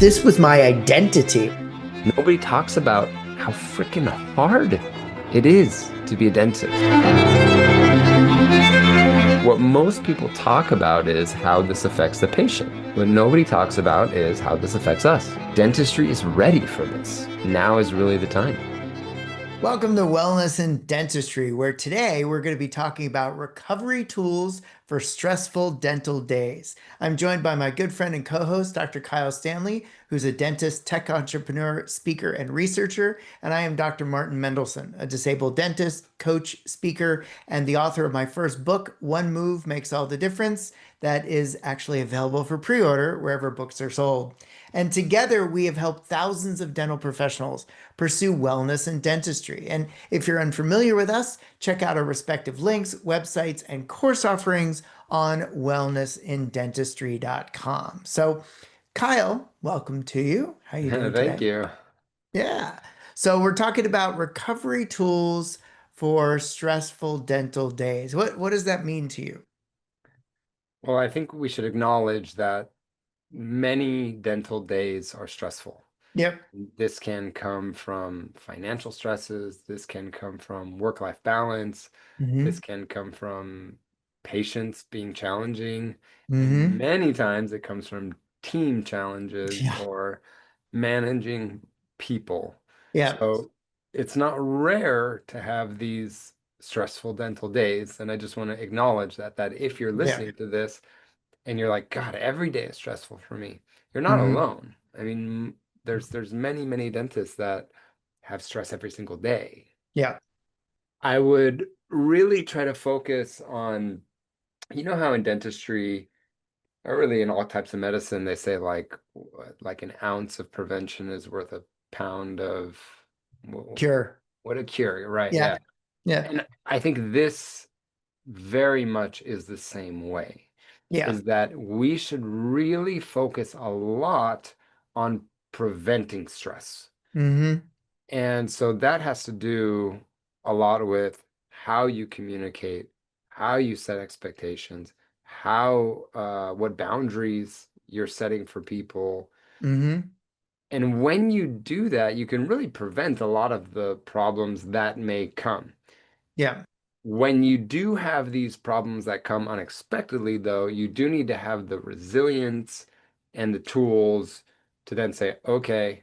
this was my identity. Nobody talks about how freaking hard it is to be a dentist. What most people talk about is how this affects the patient. What nobody talks about is how this affects us. Dentistry is ready for this. Now is really the time. Welcome to Wellness and Dentistry, where today we're going to be talking about recovery tools for stressful dental days. I'm joined by my good friend and co-host, Dr. Kyle Stanley, who's a dentist, tech entrepreneur, speaker, and researcher. And I am Dr. Martin Mendelson, a disabled dentist, coach, speaker, and the author of my first book, One Move Makes All the Difference, that is actually available for pre-order wherever books are sold. And together we have helped thousands of dental professionals pursue wellness and dentistry. And if you're unfamiliar with us, check out our respective links, websites, and course offerings on wellnessindentistry.com. So, Kyle, welcome to you. How are you doing Thank today? you. Yeah. So we're talking about recovery tools for stressful dental days. What does that mean to you? Well, I think we should acknowledge that many dental days are stressful. Yep. This can come from financial stresses. This can come from work-life balance. This Mm-hmm. can come from patients being challenging. And Mm-hmm. many times it comes from team challenges Yeah. or managing people. Yeah. So it's not rare to have these stressful dental days. And I just want to acknowledge that if you're Yeah. listening to this and you're like, God, every day is stressful for me, you're not Mm-hmm. alone. I mean, there's many dentists that have stress every single day. Yeah. I would really try to focus on, you know how in dentistry, or really in all types of medicine, they say like an ounce of prevention is worth a pound of Cure. what a cure, right? Yeah. Yeah. Yeah. And I think this very much is the same way, Yeah. is that we should really focus a lot on preventing stress. Mm-hmm. And so that has to do a lot with how you communicate, how you set expectations, what boundaries you're setting for people. Mm-hmm. And when you do that, you can really prevent a lot of the problems that may come. Yeah. When you do have these problems that come unexpectedly, though, you do need to have the resilience and the tools to then say, okay,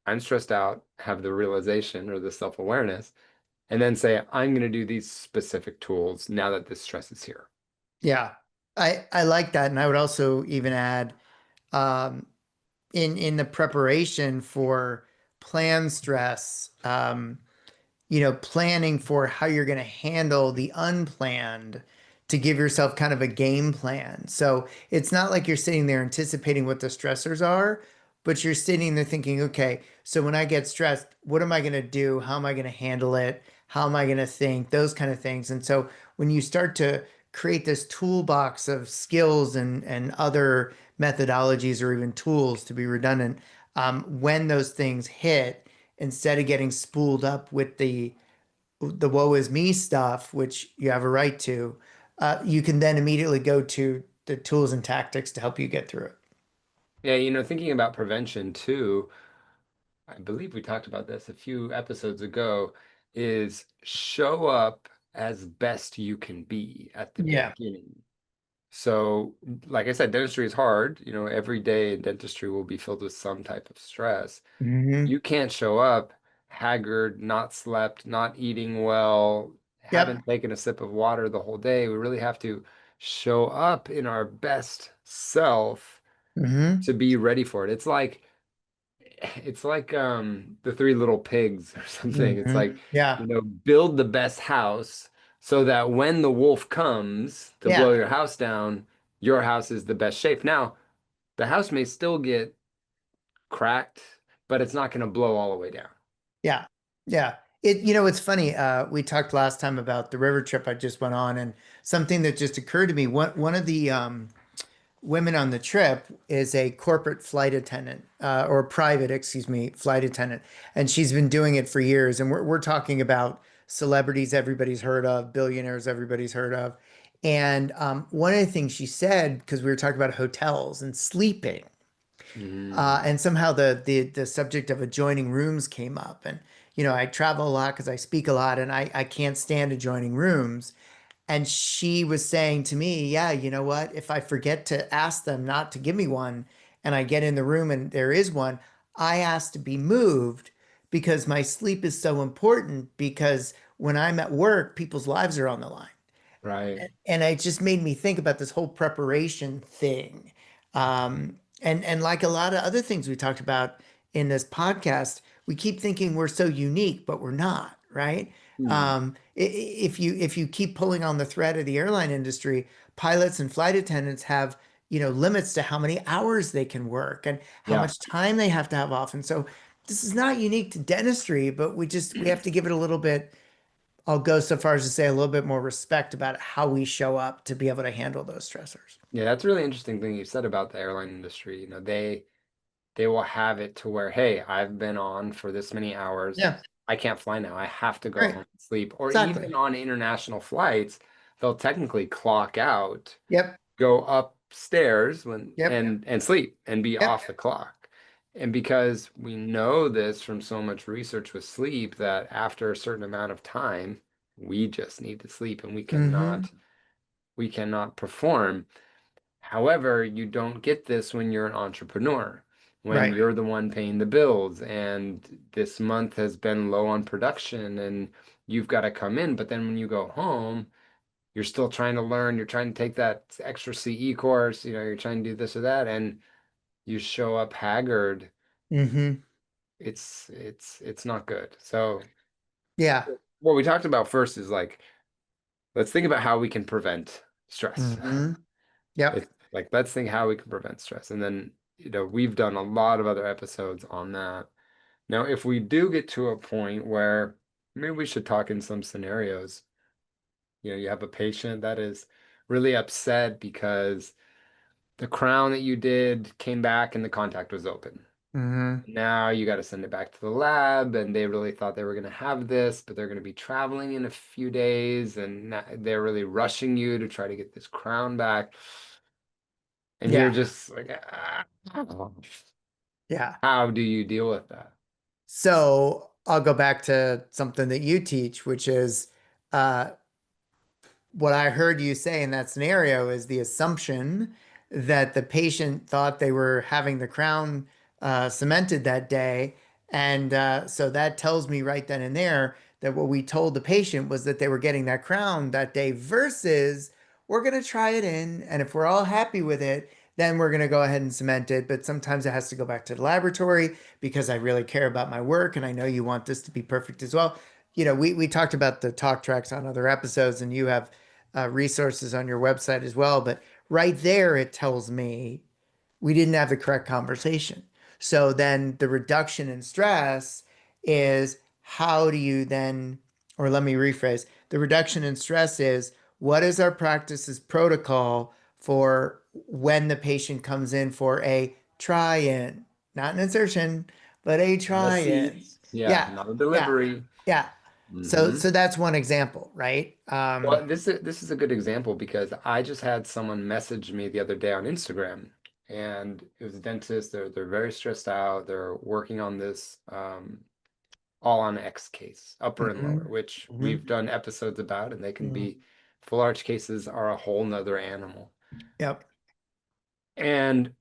I'm stressed out, have the realization or the self-awareness, and then say, I'm going to do these specific tools now that this stress is here. Yeah. I like that. And I would also even add um in the preparation for plan stress, planning for how you're going to handle the unplanned to give yourself kind of a game plan. So it's not like you're sitting there anticipating what the stressors are, but you're sitting there thinking, okay, so when I get stressed, what am I going to do? How am I going to handle it? How am I going to think? Those kind of things. And so when you start to create this toolbox of skills and other methodologies or even tools to be redundant, when those things hit, instead of getting spooled up with the woe is me stuff, which you have a right to, you can then immediately go to the tools and tactics to help you get through it. Yeah, thinking about prevention too, I believe we talked about this a few episodes ago, is show up as best you can be at the Yeah. beginning. So, like I said, dentistry is hard. Every day in dentistry will be filled with some type of stress. Hmm. You can't show up haggard, not slept, not eating well, Yep. haven't taken a sip of water the whole day. We really have to show up in our best self Hmm. to be ready for it. It's like the Three Little Pigs or something. It's like, Yeah. build the best house so that when the wolf comes to blow Yeah. your house down, your house is the best shape. Now, the house may still get cracked, but it's not going to blow all the way down. Yeah. Yeah. It's funny. We talked last time about the river trip I just went on, and something that just occurred to me. One of the women on the trip is a corporate flight attendant, or private, excuse me, flight attendant, and she's been doing it for years. And we're talking about celebrities everybody's heard of, billionaires everybody's heard of. And one of the things she said, because we were talking about hotels and sleeping, Mm. And somehow the subject of adjoining rooms came up. And I travel a lot because I speak a lot, and I can't stand adjoining rooms. And she was saying to me, yeah, you know what? If I forget to ask them not to give me one and I get in the room and there is one, I ask to be moved because my sleep is so important because when I'm at work, people's lives are on the line. Right. And it just made me think about this whole preparation thing. And like a lot of other things we talked about in this podcast, we keep thinking we're so unique, but we're not, right? Mm. If you keep pulling on the thread of the airline industry, pilots and flight attendants have, limits to how many hours they can work and how Yeah. much time they have to have off. And so this is not unique to dentistry, but we have to give it a little bit. I'll go so far as to say a little bit more respect about how we show up to be able to handle those stressors. Yeah, that's a really interesting thing you said about the airline industry. They will have it to where, hey, I've been on for this many hours. Yeah, I can't fly now. I have to go right. home and sleep. Or Exactly. even on international flights, they'll technically clock out, Yep. go upstairs when Yep. and sleep and be Yep. off the clock. And because we know this from so much research with sleep that after a certain amount of time, we just need to sleep and Hmm. we cannot perform. However, you don't get this when you're an entrepreneur, when Right. you're the one paying the bills and this month has been low on production and you've got to come in. But then when you go home, you're still trying to learn, you're trying to take that extra CE course, you're trying to do this or that, and you show up haggard. Hmm. It's not good. So Yeah. what we talked about first is like, let's think about how we can prevent stress. Hmm. Yep. It's like let's think how we can prevent stress. And then, we've done a lot of other episodes on that. Now, if we do get to a point where maybe we should talk in some scenarios, you have a patient that is really upset because the crown that you did came back and the contact was open. Hmm. Now you got to send it back to the lab, and they really thought they were going to have this, but they're going to be traveling in a few days, and they're really rushing you to try to get this crown back. And you're Yeah. just like, Yeah. how do you deal with that? So I'll go back to something that you teach, which is uh, what I heard you say in that scenario is the assumption that the patient thought they were having the crown cemented that day. And so that tells me right then and there that what we told the patient was that they were getting that crown that day versus we're going to try it in. And if we're all happy with it, then we're going to go ahead and cement it. But sometimes it has to go back to the laboratory because I really care about my work and I know you want this to be perfect as well. We talked about the talk tracks on other episodes, and you have resources on your website as well. But right there, it tells me we didn't have the correct conversation. So then the reduction in stress is how do you then, or let me rephrase, the reduction in stress is what is our practice's protocol for when the patient comes in for a try in, not an insertion, but a Not a try in. seat. Yeah, Yeah, not a yeah, delivery. yeah. So, Hmm. so that's one example, right? Well, this is a good example because I just had someone message me the other day on Instagram, and it was a dentist. They're very stressed out. They're working on this all on X case, upper and lower, Mhm, which we've mhm, done episodes about, and they can mhm. be full arch cases are a whole nother animal. Yep. And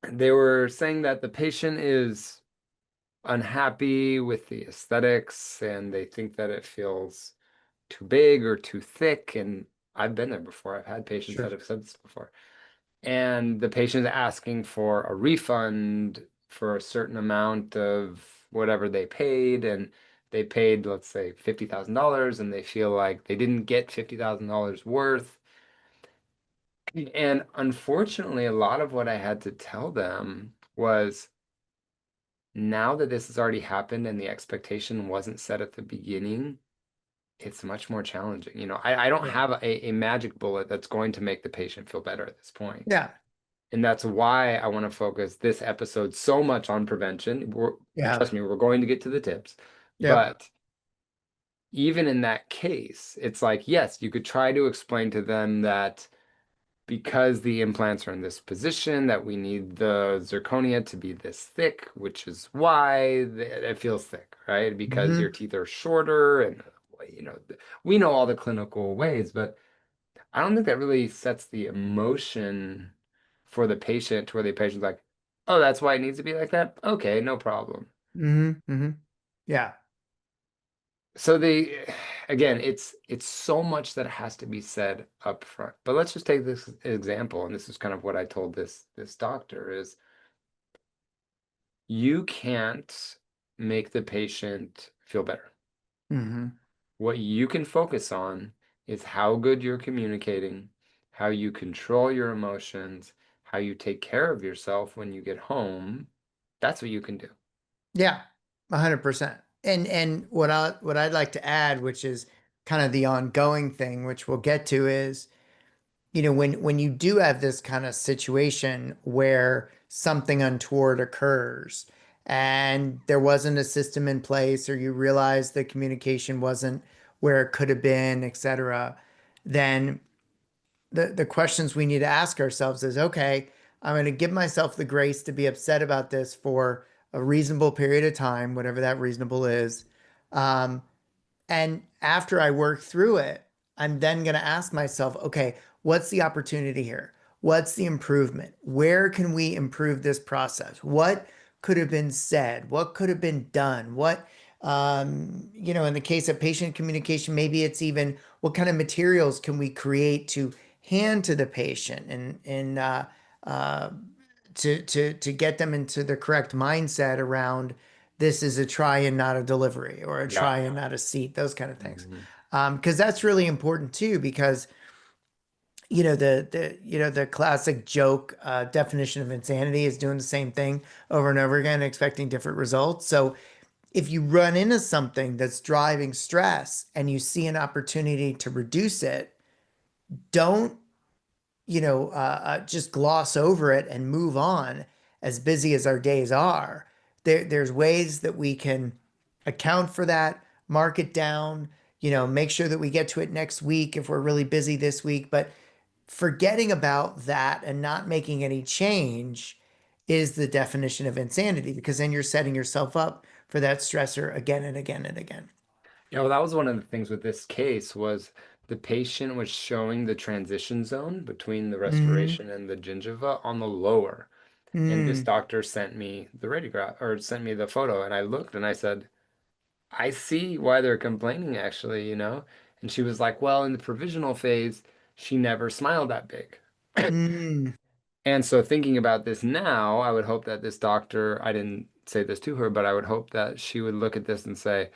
they were saying that the patient is unhappy with the aesthetics and they think that it feels too big or too thick. And I've been there before. I've had patients that Sure. have said this before. And the patient's asking for a refund for a certain amount of whatever they paid. And they paid, let's say, $50,000 and they feel like they didn't get $50,000 worth. And unfortunately, a lot of what I had to tell them was now that this has already happened and the expectation wasn't set at the beginning, it's much more challenging. I don't Yeah. have a magic bullet that's going to make the patient feel better at this point. Yeah. And that's why I want to focus this episode so much on prevention. Yeah. Trust me, we're going to get to the tips. Yep. But even in that case, it's like, yes, you could try to explain to them that because the implants are in this position that we need the zirconia to be this thick, which is why it feels thick, right? Because your Hmm. teeth are shorter and you know, we know all the clinical ways, but I don't think that really sets the emotion for the patient to where the patient's like, oh, that's why it needs to be like that? Okay, no problem. Hmm. Hmm. Yeah. So again, it's so much that has to be said up front. But let's just take this example, and this is kind of what I told this doctor is you can't make the patient feel better. Hmm. What you can focus on is how good you're communicating, how you control your emotions, how you take care of yourself when you get home. That's what you can do. Yeah, 100%. And what I'd like to add, which is kind of the ongoing thing, which we'll get to, is when you do have this kind of situation where something untoward occurs and there wasn't a system in place or you realize the communication wasn't where it could have been, et cetera, then the questions we need to ask ourselves is, okay, I'm going to give myself the grace to be upset about this for a reasonable period of time, whatever that reasonable is. Um, and after I work through it, I'm then going to ask myself, okay, what's the opportunity here? What's the improvement? Where can we improve this process? What could have been said? What could have been done? In the case of patient communication, maybe it's even what kind of materials can we create to hand to the patient and uh, to get them into the correct mindset around this is a try and not a delivery or a Yeah. try and not a seat, those kind of things. Mhm. Because that's really important too, because the classic joke definition of insanity is doing the same thing over and over again, expecting different results. So if you run into something that's driving stress and you see an opportunity to reduce it, don't just gloss over it and move on as busy as our days are. There's ways that we can account for that, mark it down, make sure that we get to it next week if we're really busy this week. But forgetting about that and not making any change is the definition of insanity because then you're setting yourself up for that stressor again and again and again. Yeah, well, that was one of the things with this case was the patient was showing the transition zone between the Mm-hmm. restoration and the gingiva on the lower. And this Mm. doctor sent me the radiograph or sent me the photo, and I looked and I said, I see why they're complaining actually, you know? And she was like, well, in the provisional phase, she never smiled that big. Mm. And so thinking about this now, I would hope that this doctor, I didn't say this to her, but I would hope that she would look at this and say,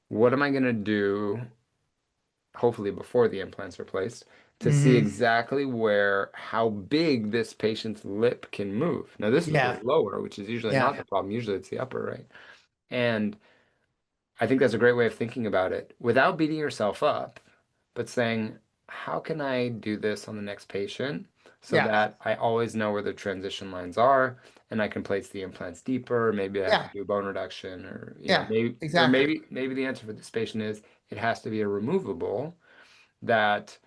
what am I going to do, hopefully before the implants are placed, to see Mm-hmm. exactly how big this patient's lip can move. Now, this was the Yeah. lower, which is usually not Yeah. the problem. Usually it's the upper, right? And I think that's a great way of thinking about it without beating yourself up, but saying, how can I do this on the next patient so Yeah. that I always know where the transition lines are and I can place the implants deeper. Maybe I have to Yeah. do bone reduction or, Yeah. maybe, or Exactly. maybe the answer for this patient is it has to be a removable that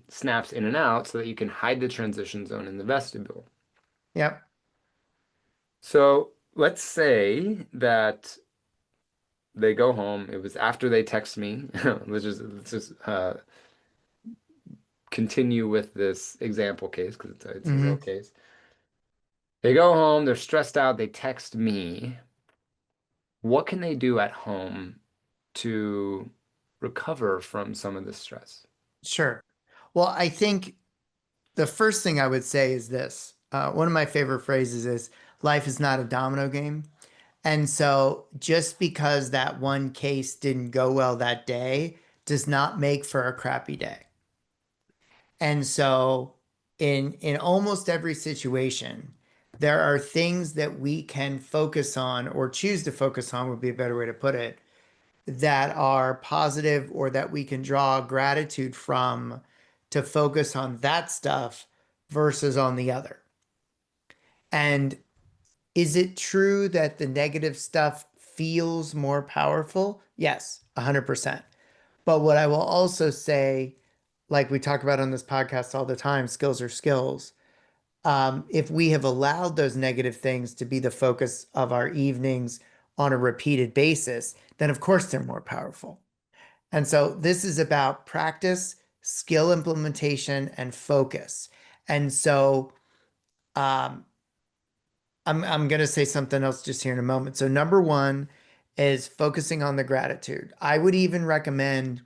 snaps in and out so that you can hide the transition zone in the vestibule. Yep. So let's say that they go home. It was after they text me. Let's just continue with this example case because it's a real Hmm. case. They go home, they're stressed out, they text me. What can they do at home to recover from some of this stress? Sure. Well, I think the first thing I would say is this. One of my favorite phrases is life is not a domino game. And so just because that one case didn't go well that day does not make for a crappy day. And so in almost every situation, there are things that we can focus on or choose to focus on would be a better way to put it that are positive or that we can draw gratitude from to focus on that stuff versus on the other. And is it true that the negative stuff feels more powerful? Yes, 100%. But what I will also say like we talk about on this podcast all the time, skills are skills. If we have allowed those negative things to be the focus of our evenings on a repeated basis, then of course they're more powerful. And so this is about practice, skill implementation, and focus. And so um, I'm going to say something else just here in a moment. So number one is focusing on the gratitude. I would even recommend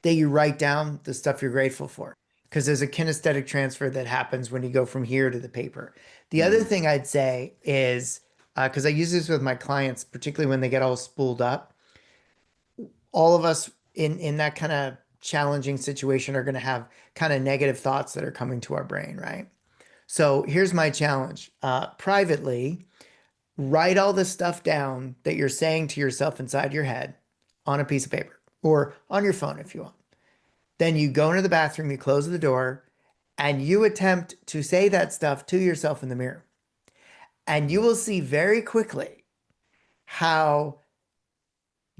that you write down the stuff you're grateful for because there's a kinesthetic transfer that happens when you go from here to the paper. The other Mm, thing I'd say is because I use this with my clients, particularly when they get all spooled up, all of us in that kind of challenging situation are going to have kind of negative thoughts that are coming to our brain, right? So here's my challenge. Privately, write all the stuff down that you're saying to yourself inside your head on a piece of paper or on your phone if you want. Then you go into the bathroom, you close the door, and you attempt to say that stuff to yourself in the mirror. And you mm. will see very quickly how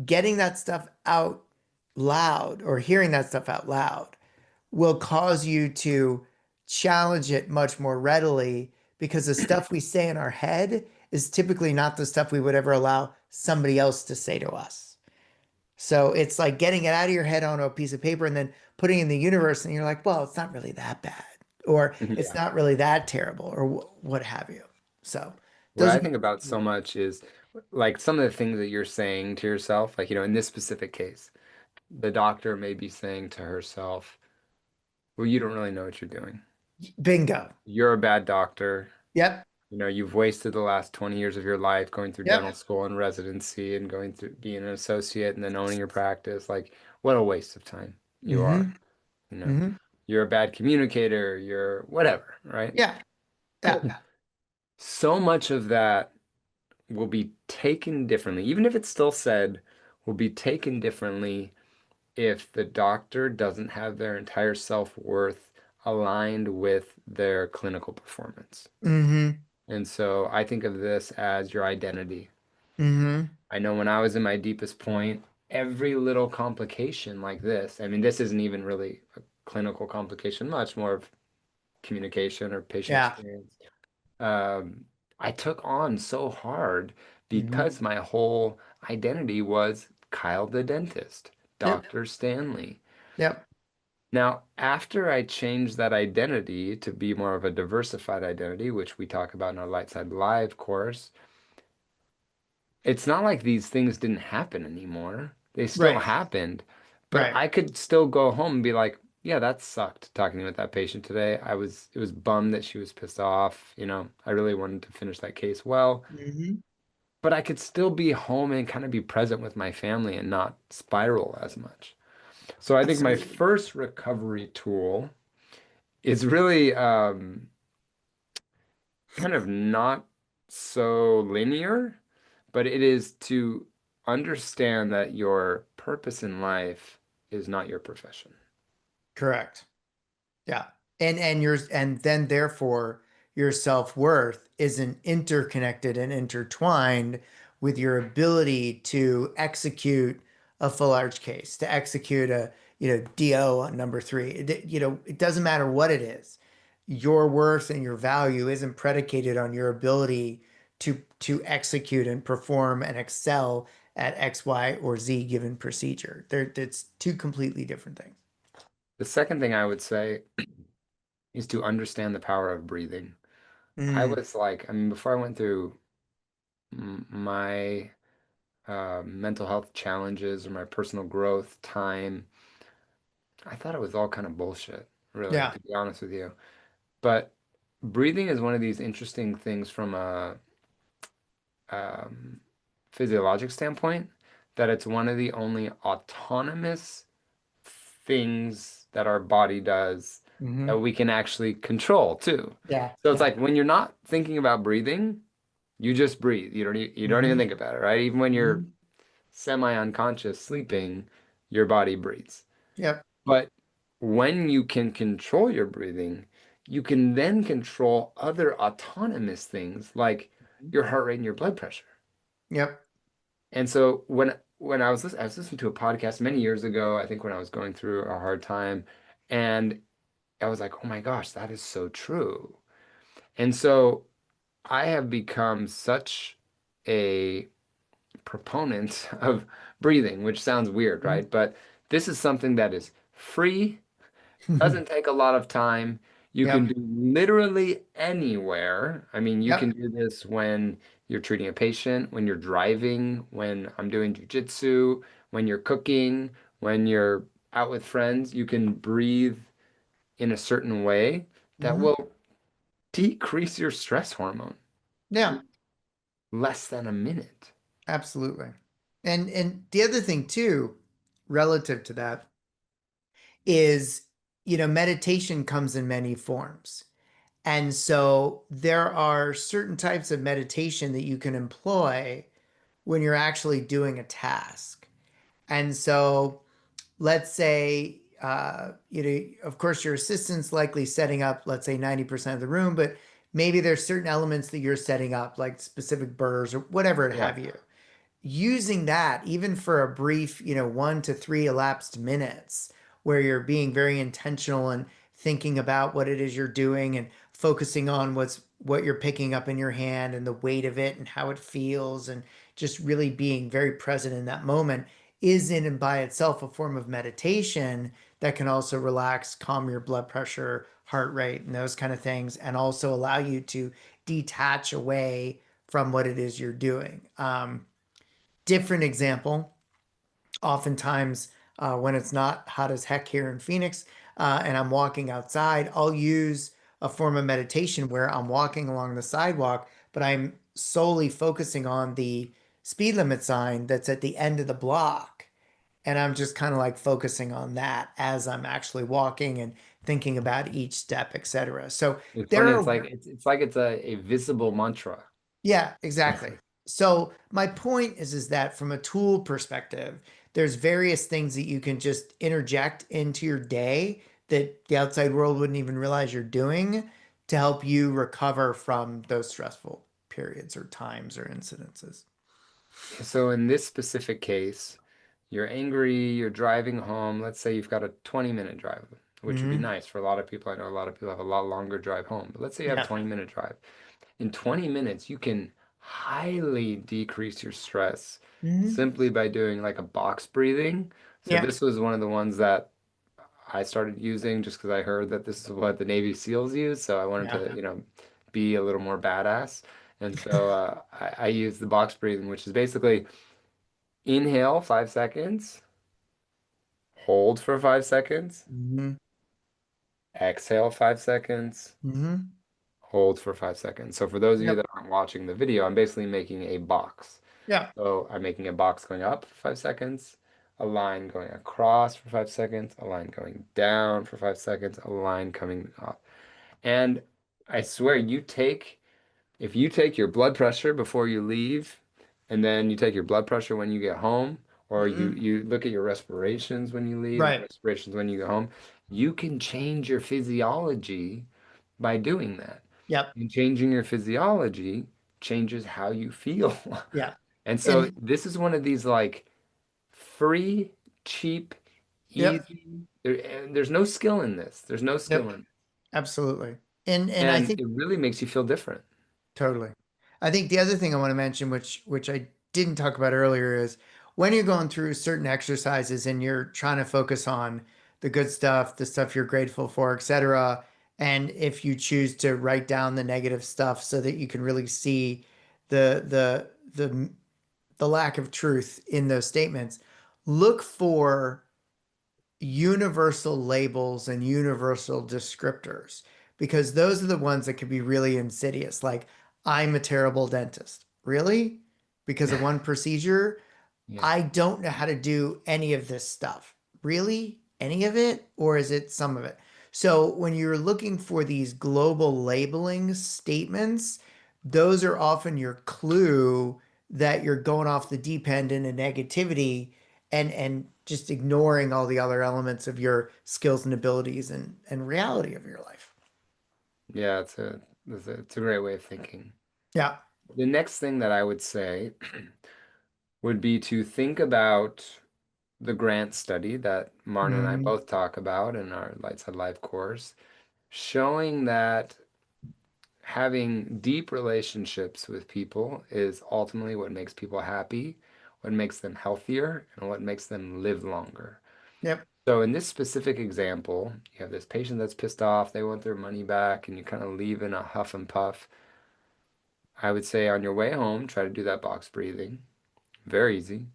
getting that stuff out loud or hearing that stuff out loud will cause you to challenge it much more readily because the stuff we say in our head is typically not the stuff we would ever allow somebody else to say to us. So it's like getting it out of your head onto a piece of paper and then putting it in the universe, and you're like, well, it's not really that bad, or it's Yeah. not really that terrible, or what have you. So What those I would think about so be, much is like some of the things that you're saying to yourself, like, in this specific case, the doctor may be saying to herself, well, you don't really know what you're doing. bingo. You're a bad doctor. Yep. You've wasted the last 20 years of your life going through dental Yep. school and residency and going through being an associate and then owning your practice. Like, what a waste of time you are. Hmm. You know, Hmm. you're a bad communicator, you're whatever, right? Yeah. Yeah. So much of that will be taken differently, even if it's still said, will be taken differently if the doctor doesn't have their entire self-worth aligned with their clinical performance. Hmm. And so I think of this as your identity. Hmm. I know when I was in my deepest point, every little complication like this, I mean, this isn't even really a clinical complication, much more of communication or patient Yeah. experience. Um, I took on so hard Hmm. because my whole identity was Kyle the dentist, Yep. Dr. Stanley. Yep. Now, after I changed that identity to be more of a diversified identity, which we talk about in our Light Side Live course, it's not like these things didn't happen anymore. They still Right. happened, but Right. I could still go home and be like, yeah, that sucked talking with that patient today. It was bummed that she was pissed off. I really wanted to finish that case well, Hmm. but I could still be home and kind of be present with my family and not spiral as much. So I think my Absolutely. first recovery tool is really kind of not so linear, but it is to understand that your purpose in life is not your profession. Correct. Yeah. And then therefore your self-worth isn't interconnected and intertwined with your ability to execute a full arch case, to execute a, DO on number three. It doesn't matter what it is. Your worth and your value isn't predicated on your ability to execute and perform and excel at X, Y, or Z given procedure. It's two completely different things. The second thing I would say is to understand the power of breathing. I Mm, was like, I mean, before I went through my mental health challenges or my personal growth time, I thought it was all kind of bullshit, really, yeah. to be honest with you. But breathing is one of these interesting things from a um, physiologic standpoint, that it's one of the only autonomous things that our body does that Hmm. we can actually control too. Yeah. So it's Yeah. like when you're not thinking about breathing, you just breathe. You don't even Hmm. think about it, right? Even when you're Hmm. semi-unconscious sleeping, your body breathes. Yep. But when you can control your breathing, you can then control other autonomous things like your heart rate and your blood pressure. Yep. And so when I was listening to a podcast many years ago, I think when I was going through a hard time, and I was like, oh my gosh, that is so true. And so I have become such a proponent of breathing, which sounds weird, Mhm. right? But this is something that is free, doesn't take a lot of time. You can Yep. do literally anywhere. I mean, you can Yep. do this when you're treating a patient, when you're driving, when I'm doing jujitsu, when you're cooking, when you're out with friends. You can breathe in a certain way that Hmm. will decrease your stress hormone Yeah, in less than a minute. absolutely. And the other thing too, relative to that, is, meditation comes in many forms. And so there are certain types of meditation that you can employ when you're actually doing a task. And so let's say, of course, your assistant's likely setting up, let's say 90% of the room, but maybe there's certain elements that you're setting up, like specific burrs or whatever it Yeah. have you. Using that, even for a brief, 1 to 3 elapsed minutes, where you're being very intentional and thinking about what it is you're doing and focusing on what you're picking up in your hand and the weight of it and how it feels and just really being very present in that moment is in and by itself a form of meditation that can also relax, calm your blood pressure, heart rate, and those kind of things, and also allow you to detach away from what it is you're doing. Different example, oftentimes when it's not hot as heck here in Phoenix and I'm walking outside, I'll use a form of meditation where I'm walking along the sidewalk, but I'm solely focusing on the speed limit sign that's at the end of the block. And I'm just kind of like focusing on that as I'm actually walking and thinking about each step, etc. So It's funny. there It's are like it's like it's a visible mantra. Yeah, exactly. So my point is that from a tool perspective, there's various things that you can just interject into your day that the outside world wouldn't even realize you're doing to help you recover from those stressful periods or times or incidences. So in this specific case, you're angry, you're driving home. Let's say you've got a 20-minute drive, which would be Hmm. nice for a lot of people. I know a lot of people have a lot longer drive home, but let's say you have a Yeah. 20-minute drive. In 20 minutes, you can highly decrease your stress Hmm. simply by doing like a box breathing. So Yeah. this was one of the ones that I started using just because I heard that this is what the Navy SEALs use. So I wanted Yeah. to, be a little more badass. And so I use the box breathing, which is basically inhale 5 seconds, hold for 5 seconds, Hmm. exhale 5 seconds, Hmm. hold for 5 seconds. So for those of you Yep. that aren't watching the video, I'm basically making a box. Yeah. So I'm making a box going up for 5 seconds, a line going across for 5 seconds, a line going down for 5 seconds, a line coming up. And I swear, if you take your blood pressure before you leave, and then you take your blood pressure when you get home, or Hmm. you look at your respirations when you leave, Right. respirations when you go home, you can change your physiology by doing that. Yep. And changing your physiology changes how you feel. Yeah. And so And this is one of these like free, cheap, yep. easy. There's no skill in this. There's no skill Yep. in it. Absolutely. And I And think it really makes you feel different. totally. I think the other thing I want to mention, which I didn't talk about earlier, is when you're going through certain exercises and you're trying to focus on the good stuff, the stuff you're grateful for, etc. And if you choose to write down the negative stuff so that you can really see the the lack of truth in those statements, look for universal labels and universal descriptors because those are the ones that can be really insidious. Like, I'm a terrible dentist. Really? Because of one procedure? Yeah. I don't know how to do any of this stuff. Really? Any of it? Or is it some of it? So when you're looking for these global labeling statements, those are often your clue that you're going off the deep end into negativity and just ignoring all the other elements of your skills and abilities and reality of your life. Yeah, it's a great way of thinking. Yeah. The next thing that I would say would be to think about the grant study that Martin and I Hmm. both talk about in our Lights on Life course, showing that having deep relationships with people is ultimately what makes people happy, what makes them healthier, and what makes them live longer. Yep. So in this specific example, you have this patient that's pissed off, they want their money back, and you kind of leave in a huff and puff. I would say on your way home, try to do that box breathing. Very easy.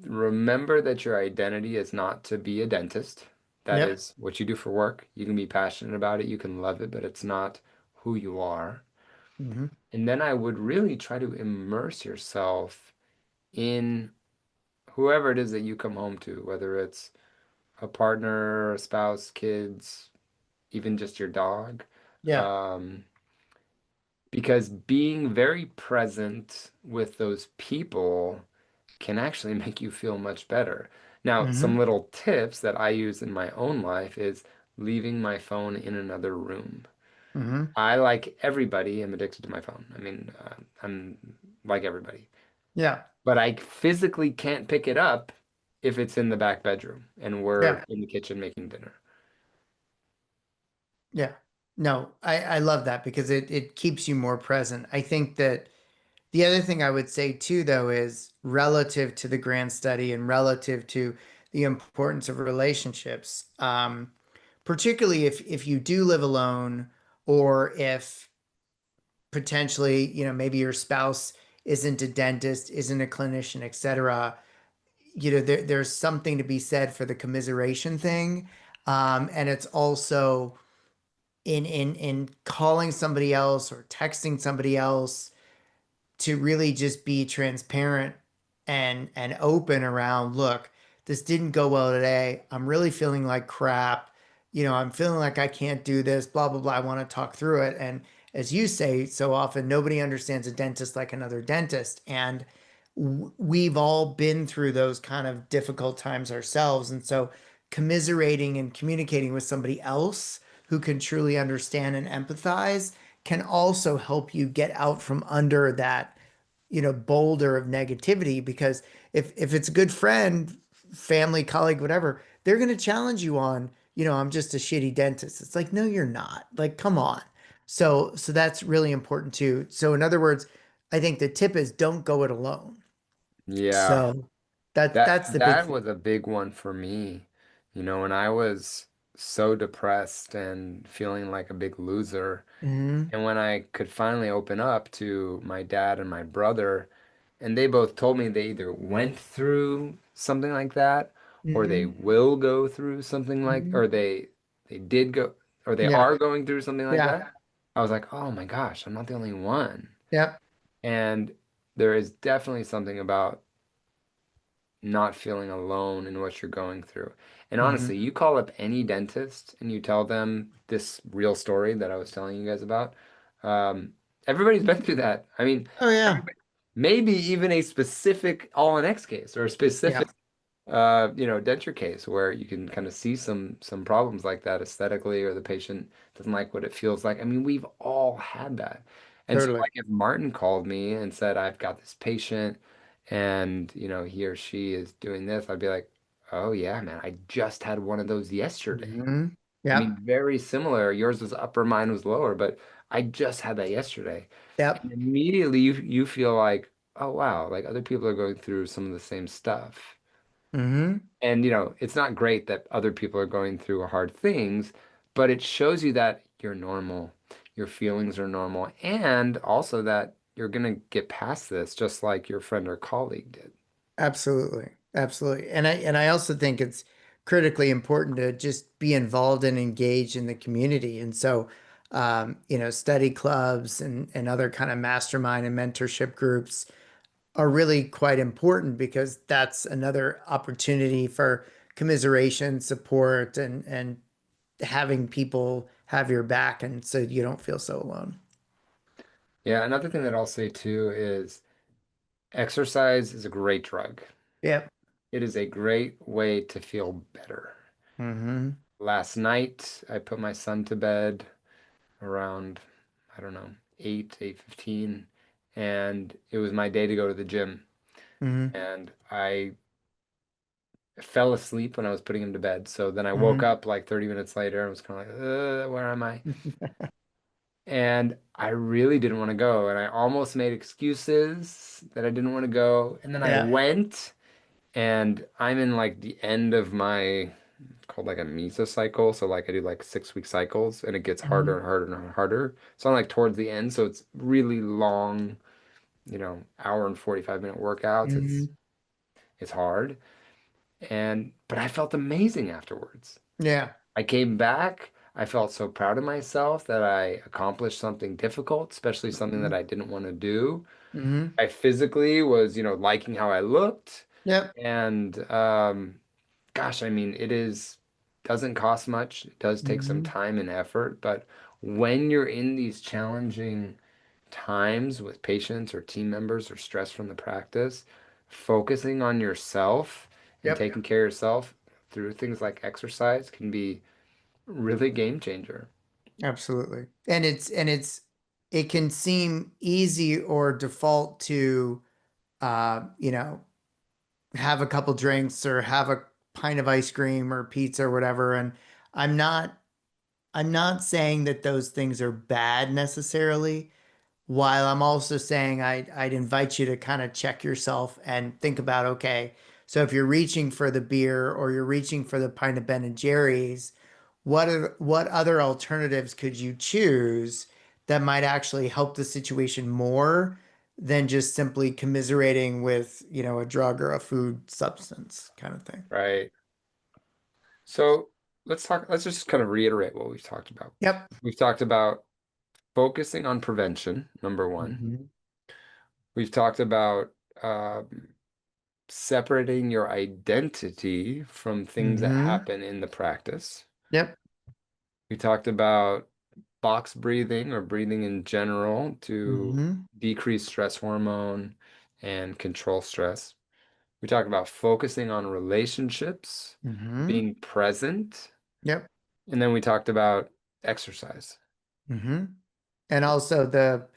Remember that your identity is not to be a dentist. That Yep. is what you do for work. You can be passionate about it, you can love it, but it's not who you are. Hmm. And then I would really try to immerse yourself in whoever it is that you come home to, whether it's a partner, a spouse, kids, even just your dog. Yeah. Um, because being very present with those people can actually make you feel much better. Now, some Hmm. little tips that I use in my own life is leaving my phone in another room. Hmm. I, like everybody, am addicted to my phone. I mean, I'm like everybody. Yeah. But I physically can't pick it up if it's in the back bedroom and we're Yeah. in the kitchen making dinner. Yeah. No, I love that because it keeps you more present. I think that the other thing I would say too, though, is relative to the grand study and relative to the importance of relationships, particularly if you do live alone or if potentially, maybe your spouse isn't a dentist, isn't a clinician, etc. There's something to be said for the commiseration thing. And it's also in calling somebody else or texting somebody else to really just be transparent and open around, look, this didn't go well today. I'm really feeling like crap. I'm feeling like I can't do this, blah, blah, blah. I want to talk through it. And as you say so often, nobody understands a dentist like another dentist. And we've all been through those kind of difficult times ourselves. And so commiserating and communicating with somebody else who can truly understand and empathize can also help you get out from under that, boulder of negativity. Because if it's a good friend, family, colleague, whatever, they're going to challenge you on, I'm just a shitty dentist. It's like, no, you're not. Like, come on. So that's really important too. So in other words, I think the tip is don't go it alone. Yeah, So that that that's the big that thing. was a big one for me. When I was so depressed and feeling like a big loser, Hmm. and when I could finally open up to my dad and my brother, and they both told me they either went through something like that, or they Hmm. will go through something like, Hmm. or they did go, or they Yeah. are going through something like Yeah. that. I was like, oh my gosh, I'm not the only one. Yep. And there is definitely something about not feeling alone in what you're going through. And Hmm. honestly, you call up any dentist and you tell them this real story that I was telling you guys about. Um, everybody's been through that. I mean, Oh yeah. everybody, maybe even a specific all in X case or a Yeah. specific denture case where you can kind of see some problems like that aesthetically, or the patient doesn't like what it feels like. I mean, we've all had that. And so Totally. like if Martin called me and said, I've got this patient and he or she is doing this, I'd be like, oh yeah, man, I just had one of those yesterday. Hmm. I mean, Yep. very similar. Yours was upper, mine was lower, but I just had that yesterday. Yep. And immediately you feel like, oh wow, like other people are going through some of the same stuff. Hmm. And it's not great that other people are going through hard things, but it shows you that you're normal, your feelings are normal, and also that you're gonna get past this just like your friend or colleague did. Absolutely. Absolutely. And I also think it's critically important to just be involved and engaged in the community. And so study clubs and other kind of mastermind and mentorship groups are really quite important because that's another opportunity for commiseration, support, and having people have your back and so you don't feel so alone. Yeah, another thing that I'll say too is exercise is a great drug. Yep. It is a great way to feel better. Hmm. Last night, I put my son to bed around, I don't know, 8, 8:15, and it was my day to go to the gym. Hmm. And I fell asleep when I was putting him to bed. So then I woke Hmm. up like 30 minutes later and was kind of like, where am I? And I really didn't want to go. And I almost made excuses that I didn't want to go. And then I Yeah. went, and I'm in like the end of my, it's called like a mesocycle. So like I do like 6 week cycles, and it gets harder Hmm. and harder and harder. So I'm like towards the end. So it's really long, hour and 45-minute workouts. Hmm. It's hard. But I felt amazing afterwards. Yeah. I came back. I felt so proud of myself that I accomplished something difficult, especially something that Hmm. I didn't want to do. Hmm. I physically was, liking how I looked. Yep. And gosh, I mean, doesn't cost much. It does take some Hmm. time and effort, but when you're in these challenging times with patients or team members or stress from the practice, focusing on yourself and Yep. taking care of yourself through things like exercise can be really game changer. Absolutely. It can seem easy or default to you know, have a couple drinks or have a pint of ice cream or pizza or whatever. And I'm not I'm not saying that those things are bad necessarily, while I'm also saying I'd invite you to kind of check yourself and think about, okay, so if you're reaching for the beer or you're reaching for the pint of Ben and Jerry's, what other alternatives could you choose that might actually help the situation more than just simply commiserating with, a drug or a food substance kind of thing. Right. So let's just kind of reiterate what we've talked about. Yep. We've talked about focusing on prevention, number one. Hmm. We've talked about um, separating your identity from things that Hmm. happen in the practice. Yep. We talked about box breathing or breathing in general to Hmm. decrease stress hormone and control stress. We talked about focusing on relationships, Hmm. being present, Yep. and then we talked about exercise. Hmm. And also the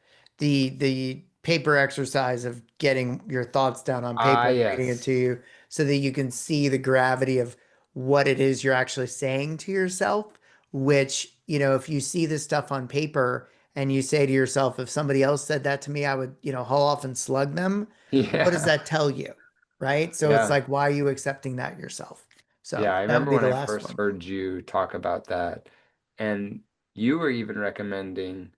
paper exercise of getting your thoughts down on Ah, paper and reading it yes. to you so that you can see the gravity of what it is you're actually saying to yourself, which, if you see this stuff on paper and you say to yourself, if somebody else said that to me, I would, haul off and slug them. What does Yeah. that tell you? Right? So it's Yeah. like, why are you accepting that yourself? Yeah. So I that would remember be when the I last first one. heard you talk about that, and you were even recommending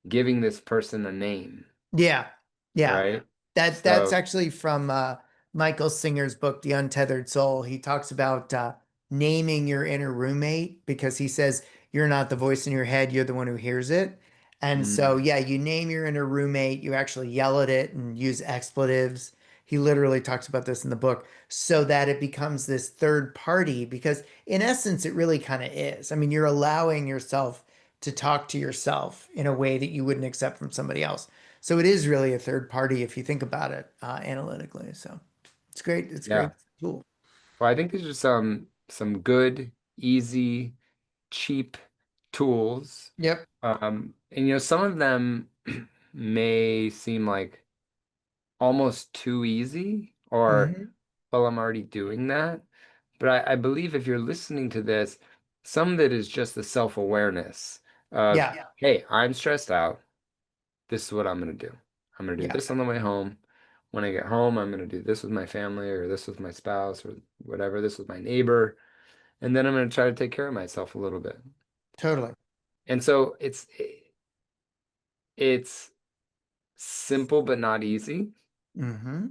giving this person a name, Yeah. Yeah. right? That's So, actually from Michael Singer's book, The Untethered Soul. He talks about naming your inner roommate because he says you're not the voice in your head, you're the one who hears it. And so, mm, yeah, you name your inner roommate, you actually yell at it and use expletives. He literally talks about this in the book so that it becomes this third party because, in essence, it really kind of is. I mean, you're allowing yourself to talk to yourself in a way that you wouldn't accept from somebody else. So it is really a third party if you think about it analytically. So it's great. It's a yeah. great tool. Well, I think these are some good, easy, cheap tools. Yep. And some of them may seem like almost too easy, or, Hmm. well, I'm already doing that. But I believe if you're listening to this, some of it is just the self-awareness of, Yeah. hey, I'm stressed out. This is what I'm going to do. I'm going to do Yeah. this on the way home. When I get home, I'm going to do this with my family or this with my spouse or whatever, this with my neighbor. And then I'm going to try to take care of myself a little bit. Totally. And so it's simple but not easy, Hmm.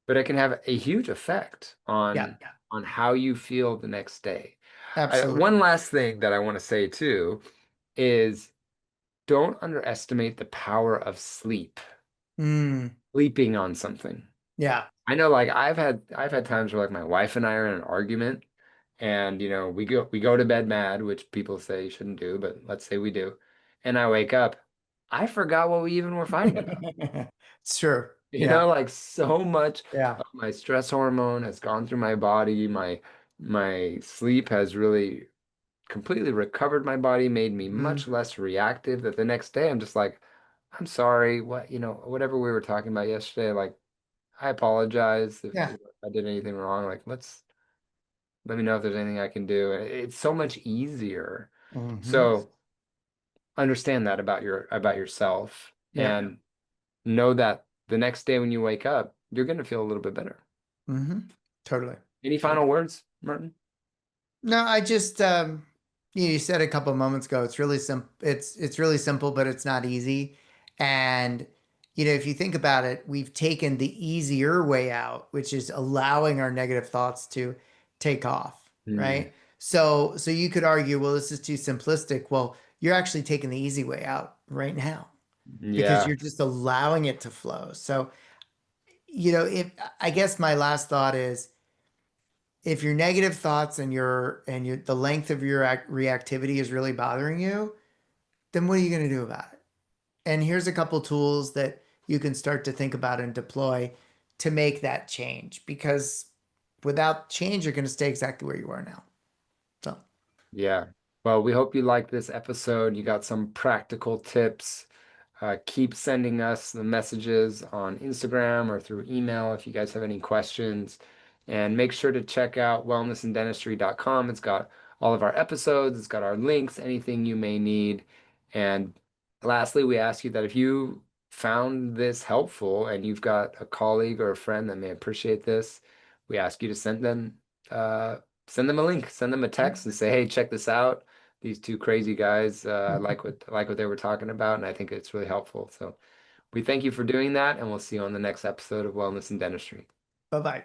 but it can have a huge effect Yeah. on how you feel the next day. One Absolutely. last thing that I want to say too is don't underestimate the power of sleep, Mm. sleeping on something. Yeah. I know like I've had times where like my wife and I are in an argument, and we go to bed mad, which people say you shouldn't do, but let's say we do. And I wake up, I forgot what we even were fighting about. It's true. Yeah. Like so much Yeah. of my stress hormone has gone through my body. My sleep has really completely recovered my body, made me Hmm. much less reactive that the next day I'm just like, I'm sorry, whatever we were talking about yesterday, like I apologize Yeah. if I did anything wrong. Like let me know if there's anything I can do. It's so much easier. Hmm. So understand that about yourself Yeah. and know that the next day when you wake up, you're going to feel a little bit better. Hmm. Totally. Any final Totally. words, Martin? No, I just you said a couple moments ago, it's really simple. It's really simple, but it's not easy. And if you think about it, we've taken the easier way out, which is allowing our negative thoughts to take off, Mm, right? So you could argue, well, this is too simplistic. Well, you're actually taking the easy way out right now because yeah, you're just allowing it to flow. So, if I guess my last thought is if your negative thoughts and the length of your reactivity is really bothering you, then what are you going to do about it? And here's a couple tools that you can start to think about and deploy to make that change because without change, you're going to stay exactly where you are now. So, yeah. Well, we hope you like this episode. You got some practical tips. Keep sending us the messages on Instagram or through email if you guys have any questions. And make sure to check out wellnessanddentistry.com. It's got all of our episodes, it's got our links, anything you may need. And lastly, we ask you that if you found this helpful and you've got a colleague or a friend that may appreciate this, we ask you to uh, send them a link, send them a text and say, hey, check this out. These two crazy guys like what they were talking about, and I think it's really helpful. So we thank you for doing that, and we'll see you on the next episode of Wellness and Dentistry. bye bye.